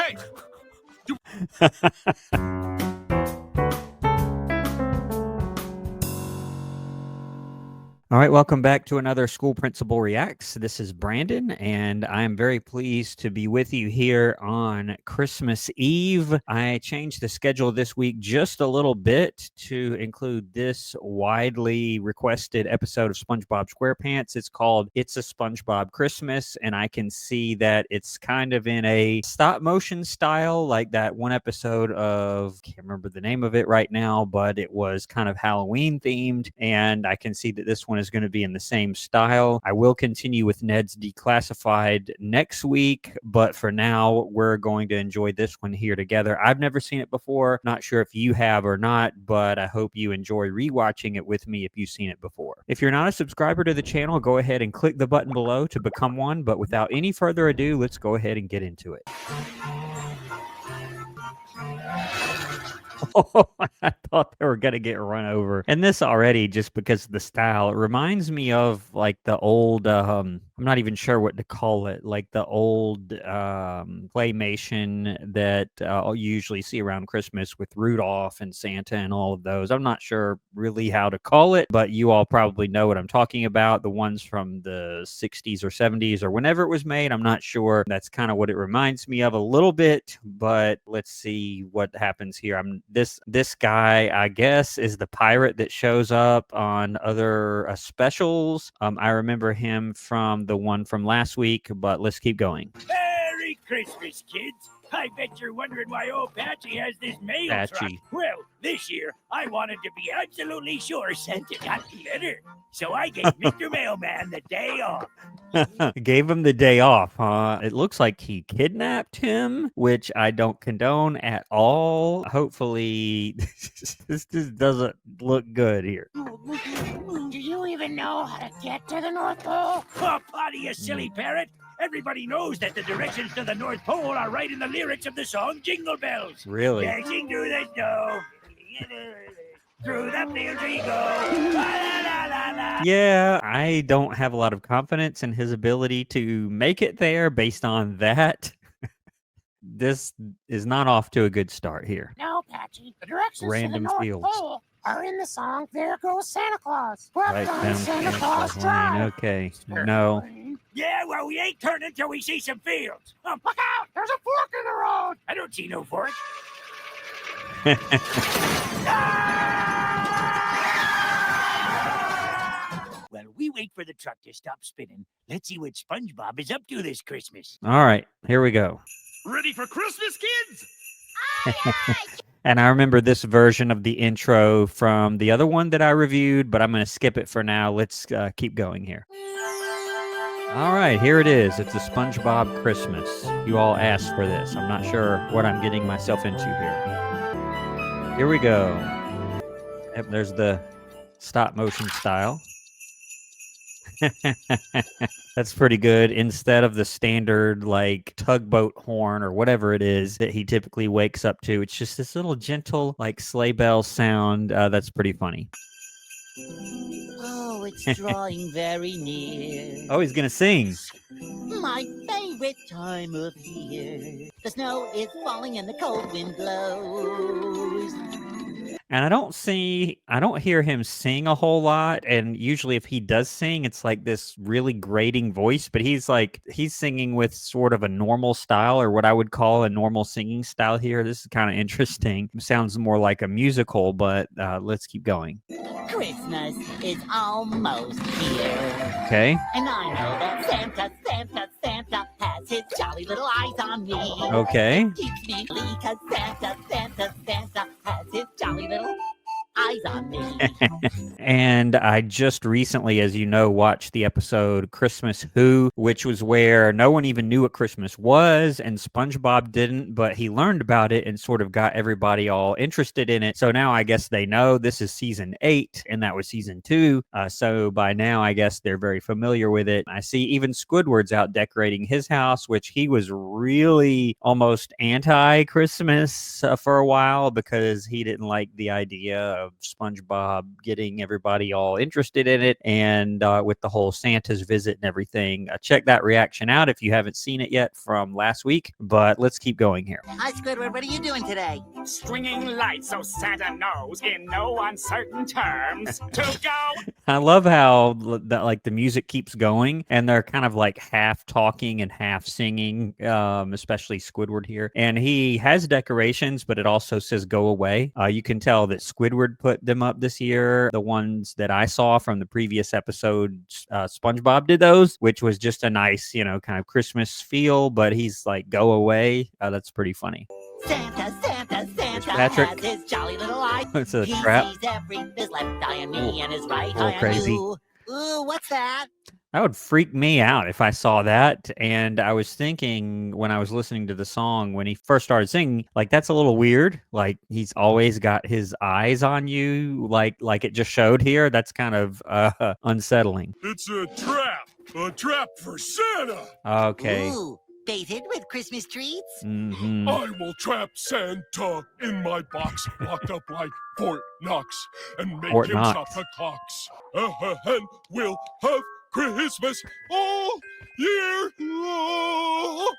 Hey! All right, welcome back to another School Principal Reacts. This is Brandon, and I'm very pleased to be with you here on Christmas Eve. I changed the schedule this week just a little bit to include this widely requested episode of SpongeBob SquarePants. It's called It's a SpongeBob Christmas, and I can see that it's kind of in a stop-motion style, like that one episode of, can't remember the name of it right now, but it was kind of Halloween-themed, and I can see that this one is going to be in the same style. I will continue with Ned's Declassified next week, but for now, we're going to enjoy this one here together. I've never seen it before. Not sure if you have or not, but I hope you enjoy rewatching it with me if you've seen it before. If you're not a subscriber to the channel, go ahead and click the button below to become one, but without any further ado, let's go ahead and get into it. Oh, I thought they were going to get run over. And this already, just because of the style, it reminds me of like the old, I'm not even sure what to call it, like the old claymation that you usually see around Christmas with Rudolph and Santa and all of those. I'm not sure really how to call it, but you all probably know what I'm talking about. The ones from the 60s or 70s or whenever it was made, I'm not sure. That's kind of what it reminds me of a little bit, but let's see what happens here. This guy, I guess, is the pirate that shows up on other specials. I remember him from the one from last week, but let's keep going. Merry Christmas, kids! I bet you're wondering why old Patchy has this mail truck. Well, this year, I wanted to be absolutely sure Santa got the letter. So I gave Mr. Mailman the day off. Gave him the day off, huh? It looks like he kidnapped him, which I don't condone at all. Hopefully, this just doesn't look good here. Do you even know how to get to the North Pole? Oh, potty, you silly parrot! Everybody knows that the directions to the North Pole are right in the lyrics of the song Jingle Bells. Really? Dashing through the snow, through the fields we go. Yeah, I don't have a lot of confidence in his ability to make it there based on that. This is not off to a good start here. No, Patchy. The directions Random to the fields. North Pole are in the song There Goes Santa Claus. Welcome Right to down Santa Claus Drive. Okay, no. Yeah, well, we ain't turning till we see some fields. Look out! There's a fork in the road! I don't see no fork. Well, we wait for the truck to stop spinning. Let's see what SpongeBob is up to this Christmas. All right, here we go. Ready for Christmas, kids? And I remember this version of the intro from the other one that I reviewed, but I'm going to skip it for now. Let's keep going here. All right, here it is. It's a SpongeBob Christmas. You all asked for this. I'm not sure what I'm getting myself into here. Here we go. Yep, there's the stop motion style. That's pretty good. Instead of the standard like tugboat horn or whatever it is that he typically wakes up to, it's just this little gentle like sleigh bell sound. That's pretty funny. Oh, it's drawing very near. Oh, he's gonna sing. My favorite time of year. The snow is falling and the cold wind blows. And I don't hear him sing a whole lot. And usually if he does sing, it's like this really grating voice, but he's singing with sort of a normal style, or what I would call a normal singing style here. This is kind of interesting. It sounds more like a musical, but let's keep going. Christmas is almost here. Okay. And I know that Santa has his jolly little eyes on me. Okay. Keeps me because Santa has his jolly little eyes on me. And I just recently, as you know, watched the episode Christmas Who, which was where no one even knew what Christmas was, and SpongeBob didn't, but he learned about it and sort of got everybody all interested in it. So now I guess they know this is season 8, and that was season 2. So by now, I guess they're very familiar with it. I see even Squidward's out decorating his house, which he was really almost anti-Christmas for a while because he didn't like the idea of SpongeBob getting everybody all interested in it, and with the whole Santa's visit and everything. Check that reaction out if you haven't seen it yet from last week, but let's keep going here. Hi, Squidward. What are you doing today? Stringing lights so Santa knows in no uncertain terms to go. I love how the music keeps going, and they're kind of like half talking and half singing, especially Squidward here. And he has decorations, but it also says "Go away." You can tell that Squidward put them up this year. The ones that I saw from the previous episode, SpongeBob did those, which was just a nice, kind of Christmas feel. But he's like, "Go away." That's pretty funny. Santa Patrick. has his jolly little eye. It's a He trap. sees his left eye on me and his right Oh, eye crazy. on you. Ooh, what's that? That would freak me out if I saw that. And I was thinking when I was listening to the song, when he first started singing, like, that's a little weird. Like, he's always got his eyes on you, like it just showed here. That's kind of unsettling. It's a trap for Santa. Okay. Ooh, baited with Christmas treats? Mm-hmm. I will trap Santa in my box, locked up like Fort Knox, and make Fort him Knox. stop the clocks. And we'll have Christmas all year long.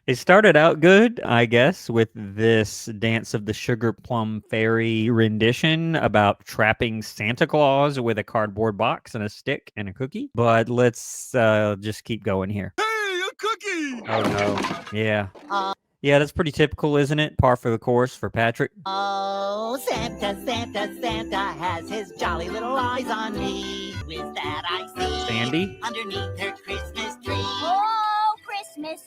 It started out good, I guess, with this Dance of the Sugar Plum Fairy rendition about trapping Santa Claus with a cardboard box and a stick and a cookie. But let's just keep going here. Hey, a cookie! Oh, no. Yeah. Uh, Yeah, that's pretty typical, isn't it? Par for the course for Patrick. Oh, Santa has his jolly little eyes on me. With that I see Sandy? underneath her Christmas tree. Oh, Christmas,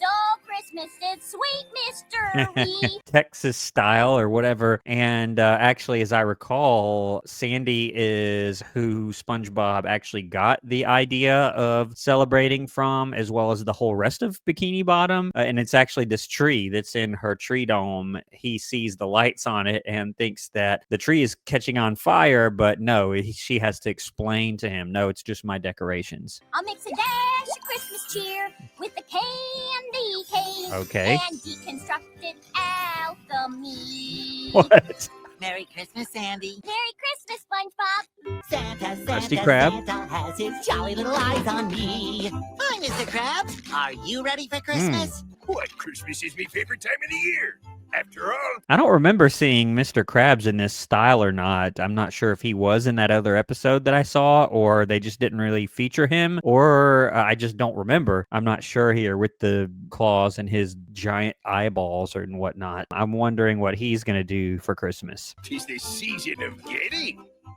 it's sweet mystery. Texas style or whatever. And actually, as I recall, Sandy is who SpongeBob actually got the idea of celebrating from, as well as the whole rest of Bikini Bottom. And it's actually this tree that's in her tree dome. He sees the lights on it and thinks that the tree is catching on fire, but no, she has to explain to him, no, it's just my decorations. I'll mix a dash of Christmas cheer with the candy cane. Okay. And deconstructed alchemy. What? Merry Christmas, Sandy. Merry Christmas, SpongeBob. Santa Krusty Krab. has his jolly little eyes on me. Hi, Mr. Krabs. Are you ready for Christmas? What, Christmas is my favorite time of the year. After all, I don't remember seeing Mr. Krabs in this style or not. I'm not sure if he was in that other episode that I saw, or they just didn't really feature him, or I just don't remember. I'm not sure here with the claws and his giant eyeballs and whatnot. I'm wondering what he's going to do for Christmas. 'tis the season of getting.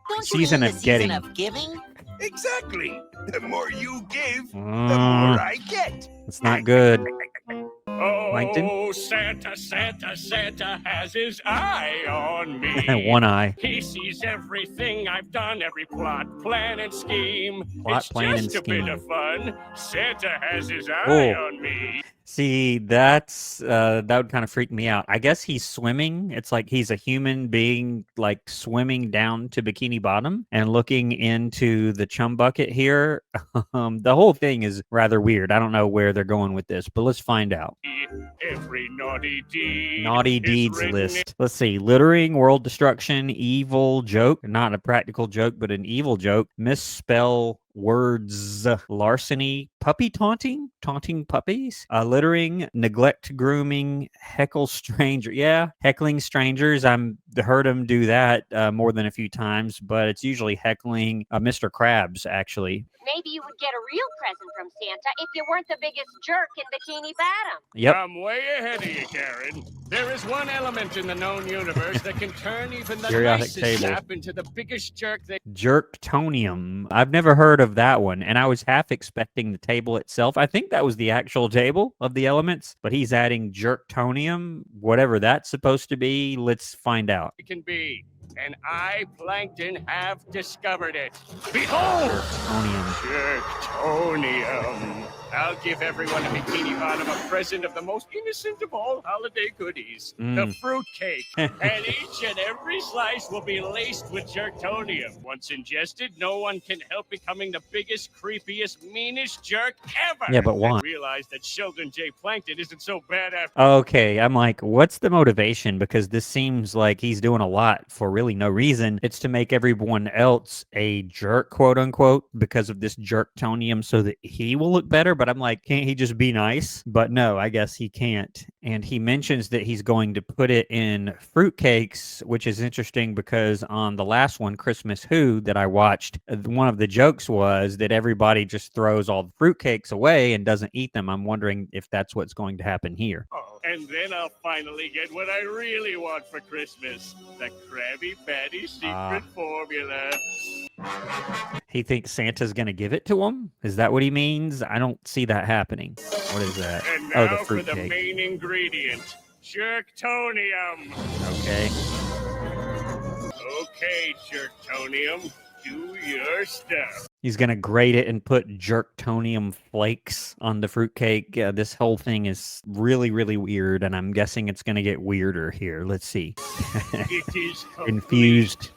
Don't you Season mean of the getting. season of giving? Exactly. The more you give, the Mm, more I get. it's not good. Oh, Plankton? Santa has his eye on me. One eye. He sees everything I've done, every plot, plan, and scheme. Plot, it's plan, just and a bit scheme. of fun. Santa has his eye Oh. on me. See, that would kind of freak me out. I guess he's swimming. It's like he's a human being, like swimming down to Bikini Bottom and looking into the chum bucket here. The whole thing is rather weird. I don't know where they're going with this, but let's find out. Every naughty deed. Naughty is deeds written list. Let's see. Littering, world destruction, evil joke. Not a practical joke, but an evil joke. Misspell words. Larceny. Puppy taunting puppies. Littering, neglect grooming, heckle stranger. Yeah, heckling strangers. I'm heard him do that more than a few times, but it's usually heckling Mr. Krabs, actually. Maybe you would get a real present from Santa if you weren't the biggest jerk in Bikini Bottom. Yep. I'm way ahead of you, Karen. There is one element in the known universe that can turn even the Periodic nicest table. sap into the biggest jerk that... Jerktonium. I've never heard of that one, and I was half expecting the table itself. I think that was the actual table of the elements, but he's adding jerktonium, whatever that's supposed to be. Let's find out. it can be. And I, Plankton, have discovered it. Behold! Jerktonium. Jerktonium. I'll give everyone in Bikini Bottom a present of the most innocent of all holiday goodies, the fruit cake. And each and every slice will be laced with jerktonium. Once ingested, no one can help becoming the biggest, creepiest, meanest jerk ever. Yeah, but why? I realize that Sheldon J. Plankton isn't so bad after Okay, I'm like, what's the motivation? Because this seems like he's doing a lot for really really no reason. It's to make everyone else a jerk, quote unquote, because of this jerktonium so that he will look better. But I'm like, can't he just be nice? But no, I guess he can't. And he mentions that he's going to put it in fruitcakes, which is interesting because on the last one, Christmas Who, that I watched, one of the jokes was that everybody just throws all the fruitcakes away and doesn't eat them. I'm wondering if that's what's going to happen here. Oh, and then I'll finally get what I really want for Christmas. The Krabby Patty secret formula. He thinks Santa's going to give it to him? Is that what he means? I don't see that happening. What is that? And Oh, now the for the fruitcake. main ingredient, Jerktonium. Okay. Okay, Jerktonium, do your stuff. He's going to grate it and put jerktonium flakes on the fruitcake. Yeah, this whole thing is really, really weird, and I'm guessing it's going to get weirder here. Let's see. It is Infused.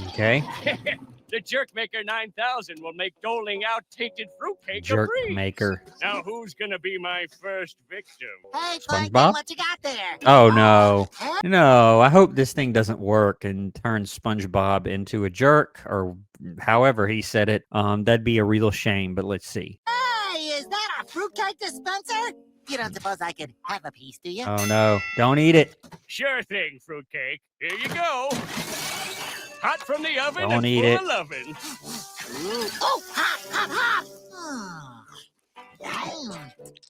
Okay. The Jerk Maker 9000 will make doling out tainted fruitcake Jerk a breeze. maker. Now who's gonna be my first victim? Hey, SpongeBob? Plankton, what you got there? Oh, no. No, I hope this thing doesn't work and turns SpongeBob into a jerk, or however he said it. That'd be a real shame, but let's see. Hey, is that a fruitcake dispenser? You don't suppose I could have a piece, do you? Oh, no. Don't eat it. Sure thing, fruitcake. Here you go. Hot from the oven Don't and eat full it. of lovin'. Oh, hot, hot, hot!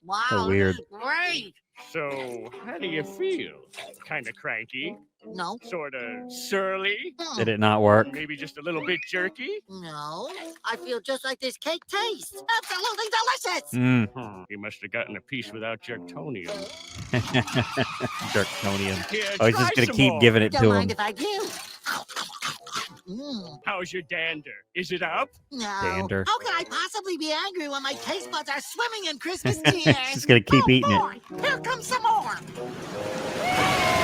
Wow, So weird. this is great. So, how do you feel? Kinda cranky? No, Sorta surly? Did it not work? Maybe just a little bit jerky? no. I feel just like this cake tastes. Absolutely delicious. Mm. He must have gotten a piece without Jerktonium. Jerktonium. Here, Oh, he's try just going to some keep more. giving it Don't to mind him. if I do. How's your dander? Is it up? No. Dander. How can I possibly be angry when my taste buds are swimming in Christmas tears? Just going to keep eating it. Boy, here comes some more.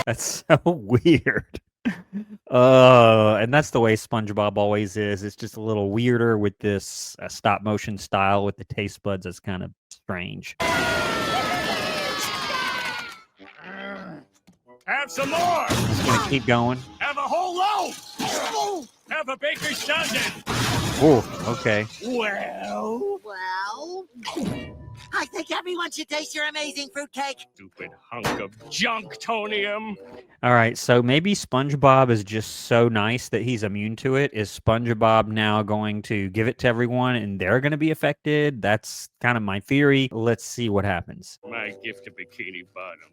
That's so weird. And that's the way SpongeBob always is. It's just a little weirder with this stop motion style with the taste buds. It's kind of strange. Have some more! Just gonna keep going. Have a whole loaf! Have a baker's dozen! Oh, okay. Well, I think everyone should taste your amazing fruitcake. stupid hunk of junktonium. All right, so maybe SpongeBob is just so nice that he's immune to it. Is SpongeBob now going to give it to everyone and they're going to be affected? That's kind of my theory. Let's see what happens. My gift to Bikini Bottom.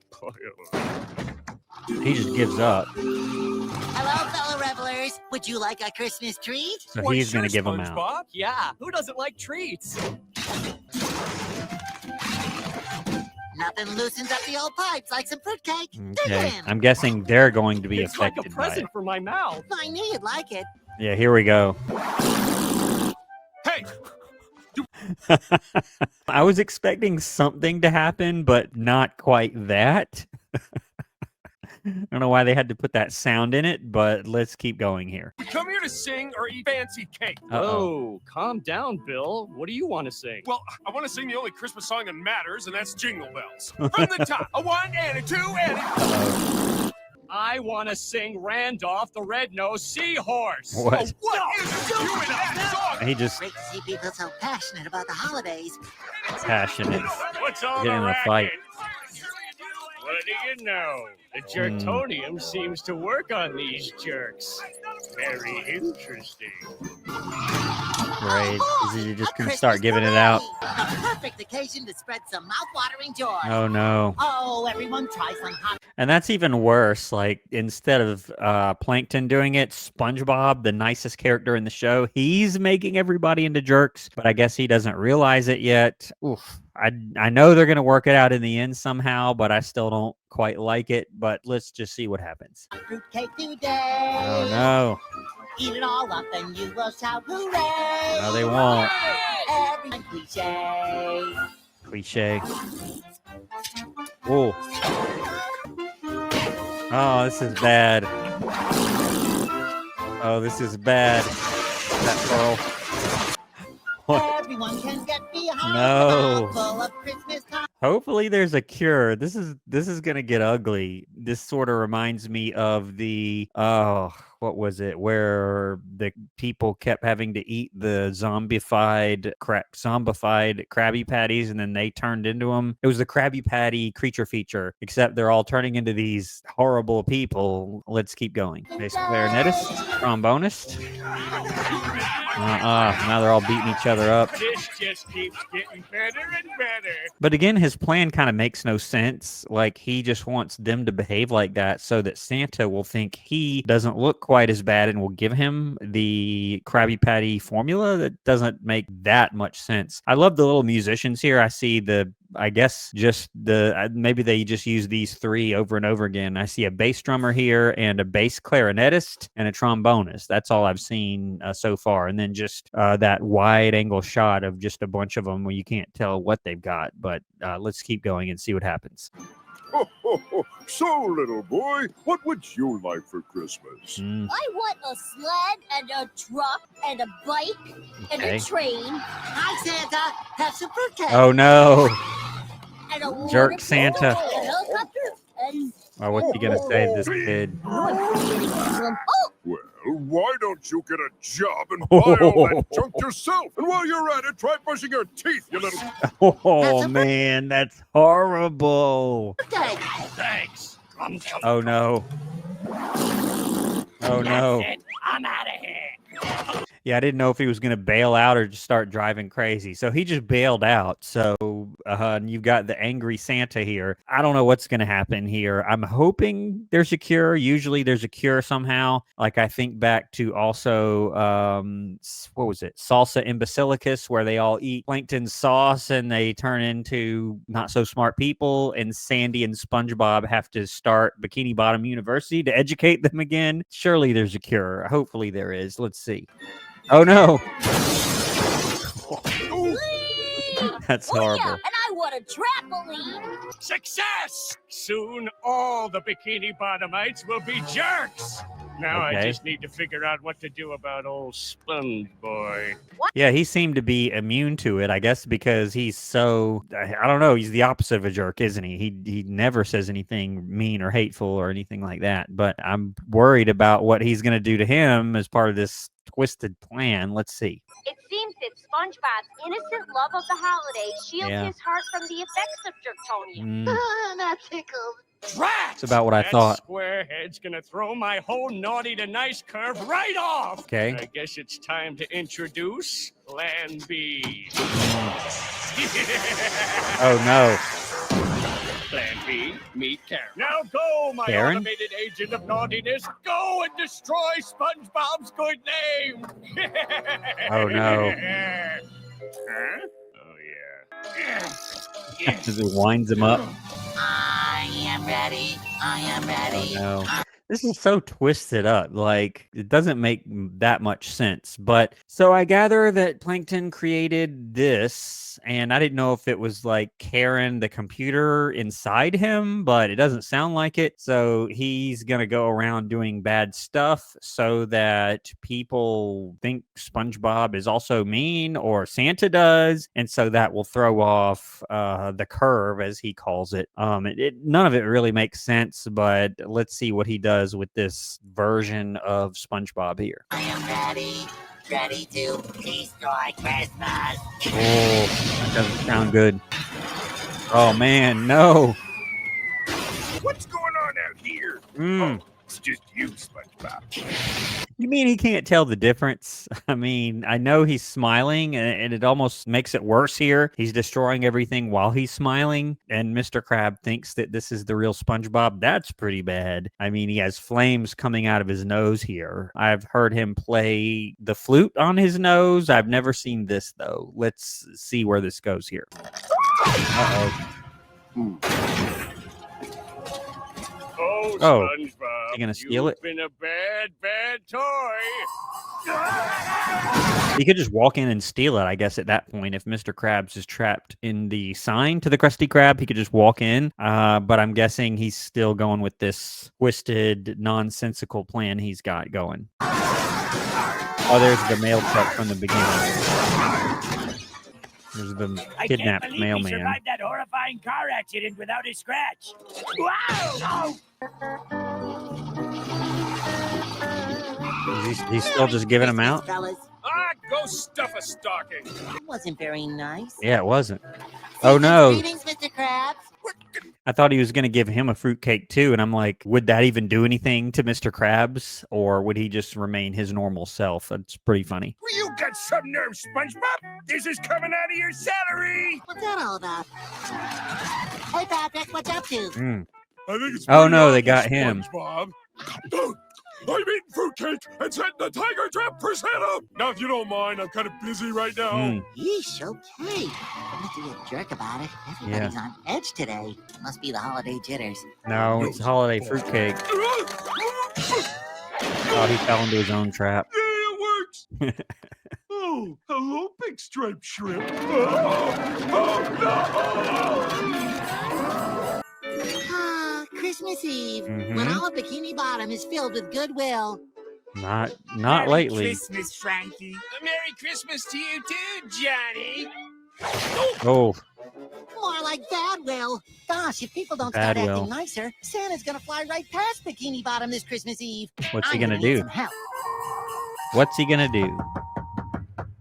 He just gives up. Hello, fellow revelers. Would you like a Christmas treat? So he's going to give them out. SpongeBob? Yeah, who doesn't like treats? Nothing loosens up the old pipes like some fruitcake. Dig Okay, in. I'm guessing they're going to be It's like a affected by it. present for my mouth. I knew you'd like it. Yeah, here we go. Hey, I was expecting something to happen, but not quite that. I don't know why they had to put that sound in it, but let's keep going here. we come here to sing or eat fancy cake. Uh-oh. Calm down, Bill. What do you want to sing? Well, I want to sing the only Christmas song that matters, and that's Jingle Bells. From the top, a 1 and a 2 and a... I want to sing Randolph the Red-Nosed Seahorse. What? What is doing that song? He just Great to see people so passionate about the holidays. passionate. What's all Get the in a racket? fight. What do you know? The Jerktonium seems to work on these jerks. Very interesting. Great. Oh, Is he boy, just a going to start Christmas giving it out? parade. The perfect occasion to spread some mouth-watering joy. Oh, no. Oh, everyone try some hot. And that's even worse. Like, instead of Plankton doing it, SpongeBob, the nicest character in the show, he's making everybody into jerks, but I guess he doesn't realize it yet. Oof. I know they're going to work it out in the end somehow, but I still don't quite like it. But let's just see what happens. Fruitcake today. Oh, no. Eat it all up and you will shout hooray. No, they won't. Everyone cliche. Cliche. Oh. Oh, this is bad. Oh, this is bad. That Pearl. What? Everyone can get behind No. the mouthful of Christmas time. Hopefully there's a cure. This is gonna get ugly. This sort of reminds me of the what was it? Where the people kept having to eat the zombified Krabby Patties, and then they turned into them. It was the Krabby Patty creature feature, except they're all turning into these horrible people. Let's keep going. Bass clarinetist, trombonist. Now they're all beating each other up. This just keeps getting better and better. But again, his plan kind of makes no sense. Like, he just wants them to behave like that so that Santa will think he doesn't look quite as bad and will give him the Krabby Patty formula. That doesn't make that much sense. I love the little musicians here. I see I guess just maybe they just use these three over and over again. I see a bass drummer here and a bass clarinetist and a trombonist. That's all I've seen so far. And then just that wide angle shot of just a bunch of them where you can't tell what they've got. But let's keep going and see what happens. So, little boy, what would you like for Christmas? I want a sled and a truck and a bike and a train. Hi, Santa. Have some fruitcake. Oh, no. And a Jerk Santa. and a helicopter and Oh, what's he going to say to this kid? Well, why don't you get a job and buy all that junk yourself? And while you're at it, try brushing your teeth, you little... Oh, man, that's horrible. Thanks. Oh, no. Oh, no. That's it. I'm out of here. Yeah, I didn't know if he was going to bail out or just start driving crazy. So he just bailed out. So and you've got the angry Santa here. I don't know what's going to happen here. I'm hoping there's a cure. Usually there's a cure somehow. Like, I think back to also, what was it? Salsa Imbecilicus, where they all eat Plankton sauce and they turn into not so smart people. And Sandy and SpongeBob have to start Bikini Bottom University to educate them again. Surely there's a cure. Hopefully there is. Let's see. Oh, no. That's horrible. and I want a trampoline. Success! Soon all the Bikini Bottomites will be jerks. Now I Okay. just need to figure out what to do about old Sponge Boy. Yeah, he seemed to be immune to it, I guess, because he's so, I don't know, he's the opposite of a jerk, isn't he? He never says anything mean or hateful or anything like that. But I'm worried about what he's going to do to him as part of this twisted plan. Let's see. It seems that SpongeBob's innocent love of the holidays shields Yeah. his heart from the effects of jerktonium. Not tickled. Drat! It's about what I That thought. Squarehead's gonna throw my whole naughty to nice curve right off. Okay. I guess it's time to introduce Plan B. Oh, no. Plan B, meet Karen. Now go, my Karen? automated agent of naughtiness. Go and destroy SpongeBob's good name. Oh, no. Huh? Oh, yeah. As it winds him up. I am ready. I am ready. Oh, no. This is so twisted up. Like, it doesn't make that much sense. But so I gather that Plankton created this, and I didn't know if it was like Karen, the computer inside him, but it doesn't sound like it. So he's going to go around doing bad stuff so that people think SpongeBob is also mean, or Santa does. And so that will throw off the curve, as he calls it. None of it really makes sense, but let's see what he does with this version of SpongeBob here. I am ready. Ready to destroy Christmas. Oh, that doesn't sound good. Oh, man, no. What's going on out here? It's just you, SpongeBob. You mean he can't tell the difference? I mean, I know he's smiling, and it almost makes it worse here. He's destroying everything while he's smiling, and Mr. Krab thinks that this is the real SpongeBob. That's pretty bad. I mean, he has flames coming out of his nose here. I've heard him play the flute on his nose. I've never seen this, though. Let's see where this goes here. Uh-oh. Oh, SpongeBob, you gonna steal it? You've been a bad, bad toy. He could just walk in and steal it, I guess, at that point. If Mr. Krabs is trapped in the sign to the Krusty Krab, he could just walk in. But I'm guessing he's still going with this twisted, nonsensical plan he's got going. Oh, there's the mail truck from the beginning. There's the I can't kidnapped believe he mailman. survived that horrifying car accident without a scratch. Wow! He's still just giving them out? Fellas. Go stuff a stocking. It wasn't very nice. Yeah, it wasn't. Oh, no. Greetings, Mr. Krabs. I thought he was going to give him a fruitcake, too. And I'm like, would that even do anything to Mr. Krabs? Or would he just remain his normal self? That's pretty funny. Well, you got some nerve, SpongeBob. This is coming out of your salary. What's that all about? Hey, Patrick, what's up to? I think it's Oh, no, pretty they got obvious, him. SpongeBob. I'm eating fruitcake and setting the tiger trap for Santa. Now, if you don't mind, I'm kind of busy right now. Yeesh, okay. Not to be a jerk about it. Everybody's on edge today. Must be the holiday jitters. No, it's holiday fruitcake. Oh, he fell into his own trap. Yeah, it works. Oh, hello, big striped shrimp. Oh, no! Christmas Eve, when all of Bikini Bottom is filled with goodwill. Not Merry lately. Christmas, Frankie. Merry Christmas to you too, Johnny. Oh, More like Badwill. Gosh, if people don't start acting nicer, Santa's gonna fly right past Bikini Bottom this Christmas Eve. what's he I'm gonna need do? some help. What's he gonna do?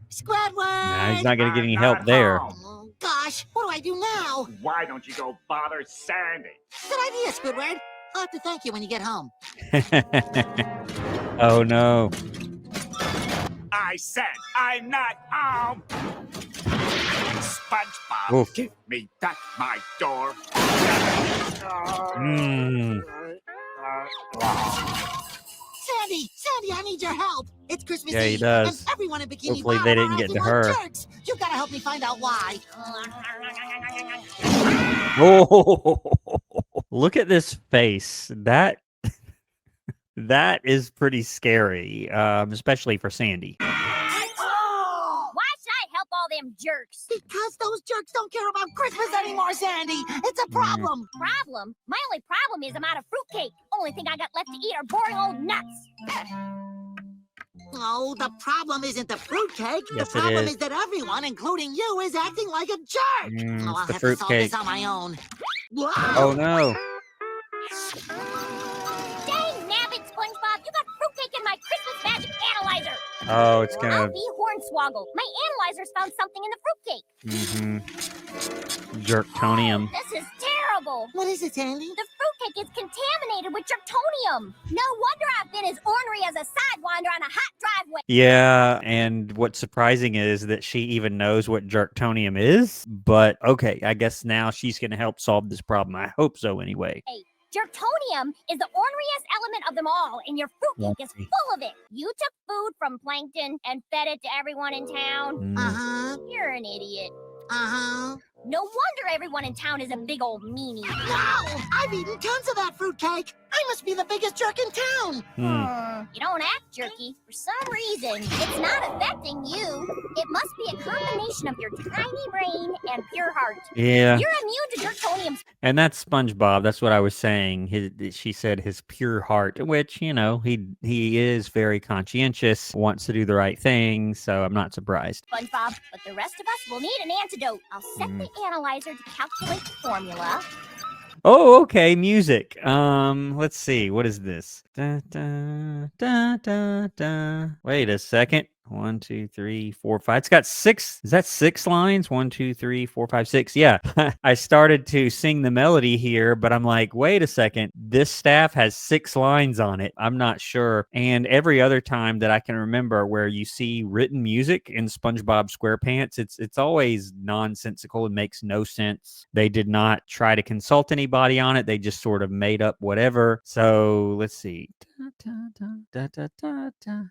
Squidward! Nah, he's not gonna get any help there. Oh, gosh, what do I do now? Why don't you go bother Sandy? Good idea, Squidward. I'll have to thank you when you get home. Oh, no. I said I'm not home. SpongeBob, Oof. give me back my door. Sandy, I need your help. It's Christmas Yeah, he Eve, does. and everyone in Bikini Hopefully Bottom they are didn't get acting to her. like jerks. You gotta help me find out why. Oh, look at this face. That is pretty scary, especially for Sandy. Why should I help all them jerks? Because those jerks don't care about Christmas anymore, Sandy. It's a problem. Problem? My only problem is I'm out of fruitcake. Only thing I got left to eat are boring old nuts. Oh, the problem isn't the fruitcake. Yes, the it problem is. is that everyone, including you, is acting like a jerk. It's I'll the have to solve this fruitcake. on my own. Oh, no. Dang nabbit, SpongeBob! You got fruitcake in my Christmas magic analyzer. Oh, it's I'll gonna... be Hornswoggle. My analyzer's found something in the fruitcake. Jerktonium. This is terrible. What is it, Sandy? The fruitcake is contaminated with jerktonium. No wonder I've been as ornery as a sidewinder on a hot driveway. Yeah, and what's surprising is that she even knows what jerktonium is. But okay, I guess now she's gonna help solve this problem. I hope so, anyway. Hey, jerktonium is the orneriest element of them all, and your fruitcake is full of it. You took food from Plankton and fed it to everyone in town. Uh-huh. You're an idiot. Uh-huh. No wonder everyone in town is a big old meanie. No! I've eaten tons of that fruitcake. I must be the biggest jerk in town. You don't act jerky. For some reason, it's not affecting you. It must be a combination of your tiny brain and pure heart. Yeah. You're immune to jerktonium. And that's SpongeBob. That's what I was saying. She said his pure heart, which, you know, he is very conscientious, wants to do the right thing, so I'm not surprised. SpongeBob, but the rest of us will need an antidote. I'll set the analyzer to calculate the formula. Oh, okay, music. Let's see. What is this? Da, da, da, da, da. Wait a second. 1, 2, 3, 4, 5. It's got 6. Is that 6 lines? 1, 2, 3, 4, 5, 6. Yeah. I started to sing the melody here, but I'm like, wait a second. This staff has 6 lines on it. I'm not sure. And every other time that I can remember where you see written music in SpongeBob SquarePants, it's always nonsensical and makes no sense. They did not try to consult anybody on it. They just sort of made up whatever. So let's see.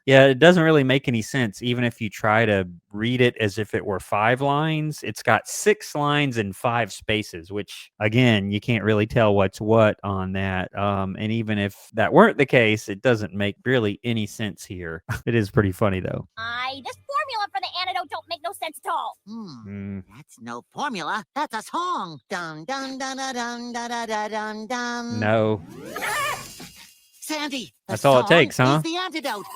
Yeah, it doesn't really make any sense. Even if you try to read it as if it were 5 lines, it's got 6 lines and 5 spaces, which again, you can't really tell what's what on that. And even if that weren't the case, it doesn't make really any sense here. It is pretty funny though. This formula for the antidote don't make no sense at all. That's no formula. That's a song. Dun dun dun dun dun dun dun dun dun. No. Sandy, That's all it takes, huh? Is the antidote.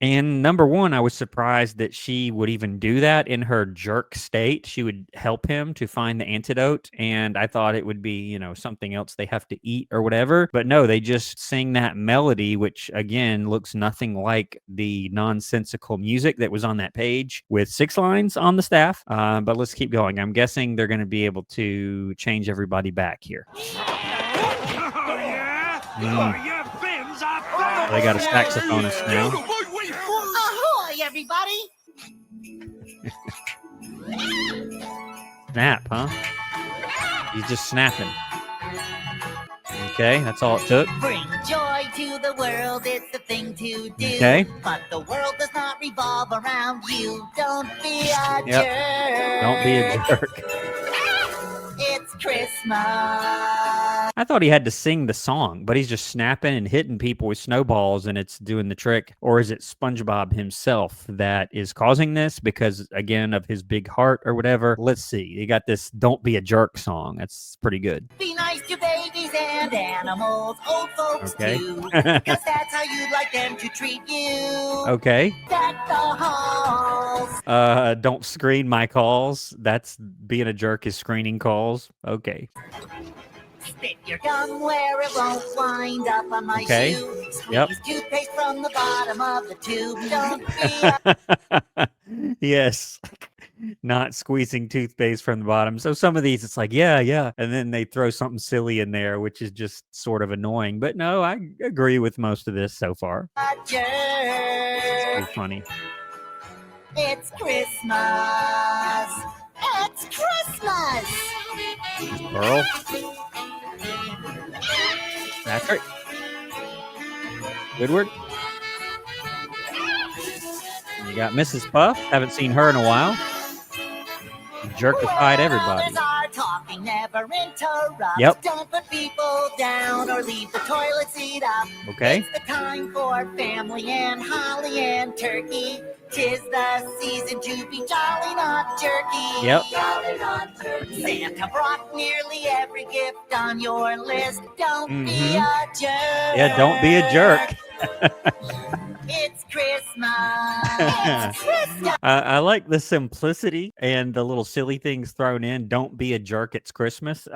And number one, I was surprised that she would even do that in her jerk state. She would help him to find the antidote. And I thought it would be, something else they have to eat or whatever. But no, they just sing that melody, which again looks nothing like the nonsensical music that was on that page with 6 lines on the staff. But let's keep going. I'm guessing they're going to be able to change everybody back here. They got a saxophonist now. Ahoy, everybody! Snap, huh? He's just snapping. Okay, that's all it took. Bring joy to the world, it's the thing to do. Okay. But the world does not revolve around you. Don't be a jerk. Don't be a jerk. It's Christmas. I thought he had to sing the song, but he's just snapping and hitting people with snowballs and it's doing the trick. Or is it SpongeBob himself that is causing this because, again, of his big heart or whatever? Let's see. You got this Don't Be a Jerk song. That's pretty good. Be nice to babies and animals, old folks too. Because that's how you'd like them to treat you. Okay. Deck the halls. Don't screen my calls. That's being a jerk is screening calls. Okay. Spit your gum where it won't wind up on my shoe. Squeeze toothpaste from the bottom of the tube. Don't be Yes. Not squeezing toothpaste from the bottom. So some of these, it's like, yeah. And then they throw something silly in there, which is just sort of annoying. But no, I agree with most of this so far. a jerk. It's pretty funny. It's Christmas. It's Christmas. Pearl. That's right. Woodward. You got Mrs. Puff. Haven't seen her in a while. Jerkified everybody. Others are talking, never interrupt. Yep. Don't put people down or leave the toilet seat up. Okay. It's the time for family and holly and turkey. 'Tis the season to be jolly, not jerky. Yep. Jolly, not jerky. Santa brought nearly every gift on your list. Don't be a jerk. Yeah, don't be a jerk. It's Christmas. It's Christmas. I like the simplicity and the little silly things thrown in. Don't be a jerk. It's Christmas.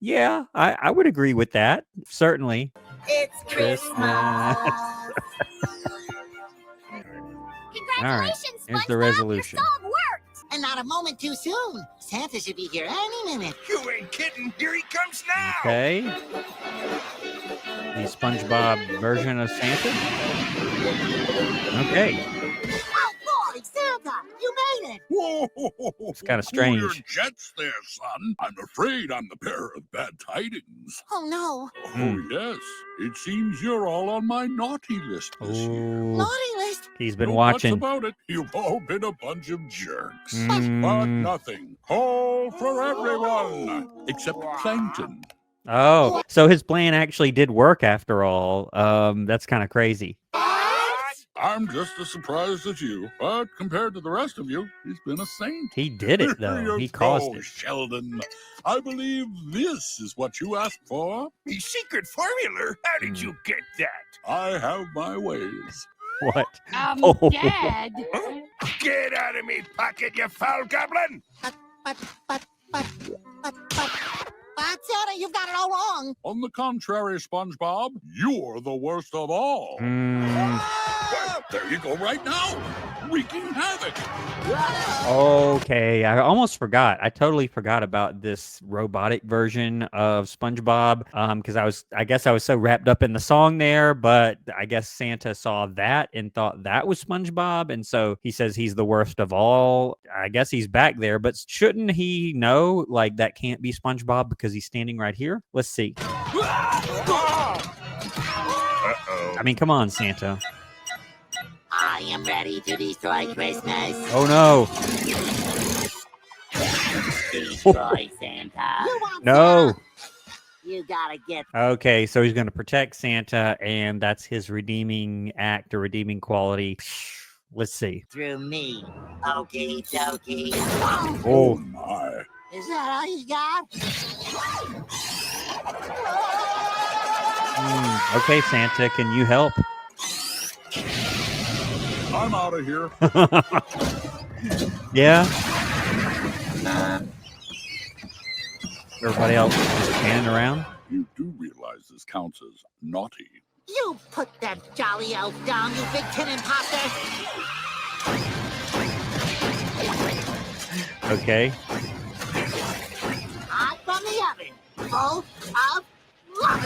Yeah, I would agree with that. Certainly. It's Christmas. Congratulations, Here's the SpongeBob. resolution. Your song worked. And not a moment too soon. Santa should be here any minute. You ain't kidding. Here he comes now. Okay. The SpongeBob version of Santa. Okay. Oh boy, Santa, you made it. Whoa! It's kinda Hold your strange. jets there, son. I'm afraid I'm the bearer of bad tidings. Oh no, Oh, yes. It seems you're all on my naughty list this year. Ooh, naughty list. he's been No watching. buts about it. You've all been a bunch of jerks. Mm. But nothing. All for everyone. Except Plankton. Oh, so his plan actually did work after all. That's kind of crazy. I'm just as surprised as you, but compared to the rest of you, he's been a saint. He did it though. Here He you caused go, it. Sheldon. I believe this is what you asked for. The secret formula? How did you get that? I have my ways. What? Dad. Get out of me pocket, you foul goblin! But Santa, you've got it all wrong. On the contrary, SpongeBob, you're the worst of all. Well, there you go right now, wreaking havoc. Okay, I almost forgot. I totally forgot about this robotic version of SpongeBob because I guess I was so wrapped up in the song there, but I guess Santa saw that and thought that was SpongeBob, and so he says he's the worst of all. I guess he's back there, but shouldn't he know like that can't be SpongeBob because he's standing right here? Let's see. I mean, come on, Santa. I am ready to destroy Christmas. Oh no. Destroy Santa. No. You gotta get Okay, so he's going to protect Santa, and that's his redeeming act or redeeming quality. Let's see. through me. Okie dokie. Oh my. Is that all you got? Okay, Santa, can you help? I'm out of here. Yeah. Everybody else just standing around. You do realize this counts as naughty. You put that jolly elf down, you big tin imposter. Okay. Hot from the oven, full of love.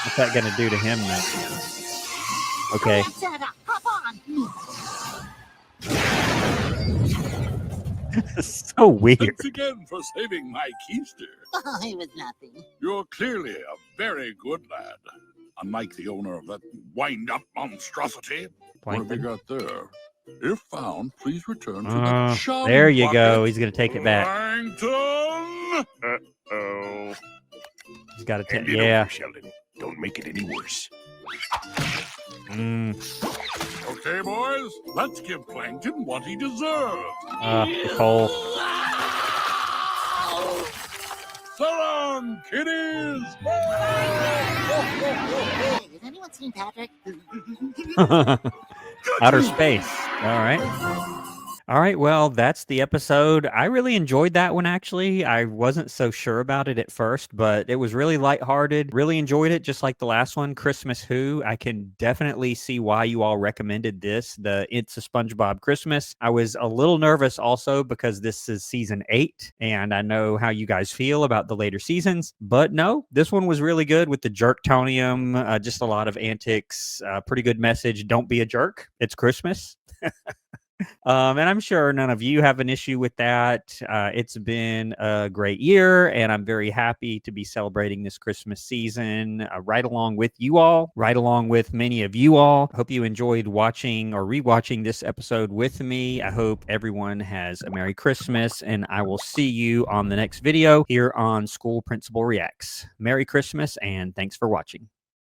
What's that gonna do to him then? Okay. Santa, hop on. So weird. Thanks again for saving my keister. Oh, it was nothing. You're clearly a very good lad. Unlike the owner of that wind-up monstrosity. What have you got there? If found, please return to the chum there you bucket. go. He's gonna take it back. Plankton! Uh-oh. He's got to take. Hand it Yeah. over, Sheldon. Don't make it any worse. Okay, boys, let's give Plankton what he deserves. The coal. So long, kiddies! Hey, has anyone seen Patrick? Outer space. All right. All right, well, that's the episode. I really enjoyed that one, actually. I wasn't so sure about it at first, but it was really lighthearted. Really enjoyed it, just like the last one, Christmas Who. I can definitely see why you all recommended this, the It's a SpongeBob Christmas. I was a little nervous also because this is season 8, and I know how you guys feel about the later seasons. But no, this one was really good with the Jerktonium, just a lot of antics, pretty good message. Don't be a jerk. It's Christmas. And I'm sure none of you have an issue with that. It's been a great year, and I'm very happy to be celebrating this Christmas season right along with you all, right along with many of you all. Hope you enjoyed watching or rewatching this episode with me. I hope everyone has a Merry Christmas, and I will see you on the next video here on School Principal Reacts. Merry Christmas, and thanks for watching.